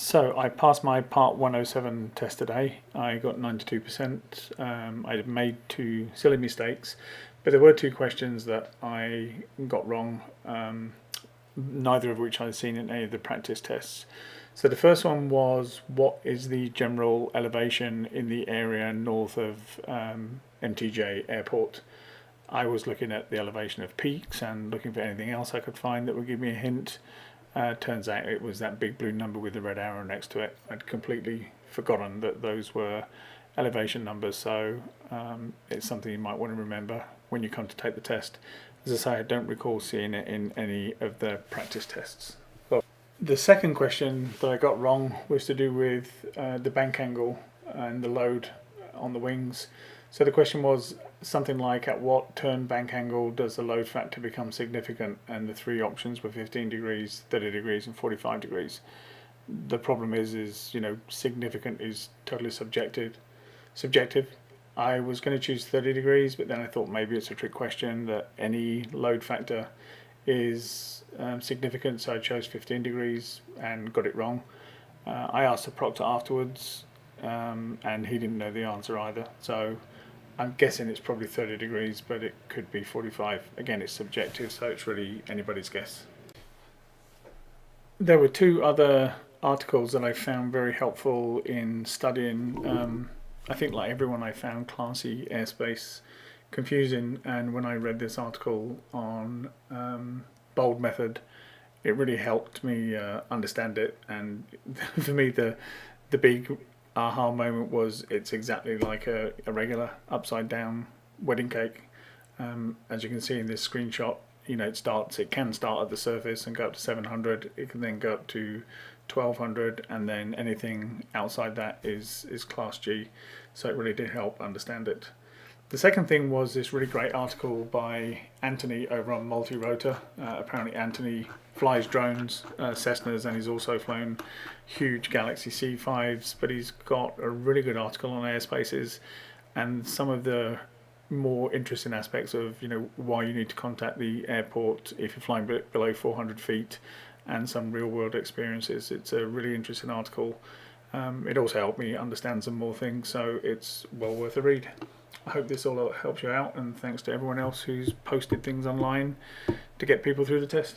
So I passed my Part 107 test today. I got 92%. I made two silly mistakes, but there were two questions that I got wrong, neither of which I'd seen in any of the practice tests. So the first one was, what is the general elevation in the area north of MTJ Airport? I was looking at the elevation of peaks and looking for anything else I could find that would give me a hint. Turns out it was that big blue number with the red arrow next to it. I'd completely forgotten that those were elevation numbers, so it's something you might want to remember when you come to take the test. As I say, I don't recall seeing it in any of the practice tests. Well, the second question that I got wrong was to do with the bank angle and the load on the wings. So the question was something like, at what turn bank angle does the load factor become significant? And the three options were 15 degrees, 30 degrees and 45 degrees. The problem is significant is totally subjective. I was going to choose 30 degrees, but then I thought maybe it's a trick question that any load factor is significant, so I chose 15 degrees and got it wrong. I asked the proctor afterwards, and he didn't know the answer either, so I'm guessing it's probably 30 degrees, but it could be 45. Again, it's subjective, so it's really anybody's guess. There were two other articles that I found very helpful in studying. I think, like everyone, I found classy airspace confusing, and when I read this article on BOLD method, it really helped me understand it. And for me, the big aha moment was it's exactly like a regular upside down wedding cake. As you can see in this screenshot, it can start at the surface and go up to 700. It can then go up to 1200, and then anything outside that is class G. So it really did help understand it. The second thing was this really great article by Anthony over on Multirotor. Apparently Anthony flies drones, Cessnas, and he's also flown huge Galaxy C5s, but he's got a really good article on airspaces and some of the more interesting aspects of why you need to contact the airport if you're flying below 400 feet, and some real world experiences. It's a really interesting article. It also helped me understand some more things, so it's well worth a read. I hope this all helps you out, and thanks to everyone else who's posted things online to get people through the test.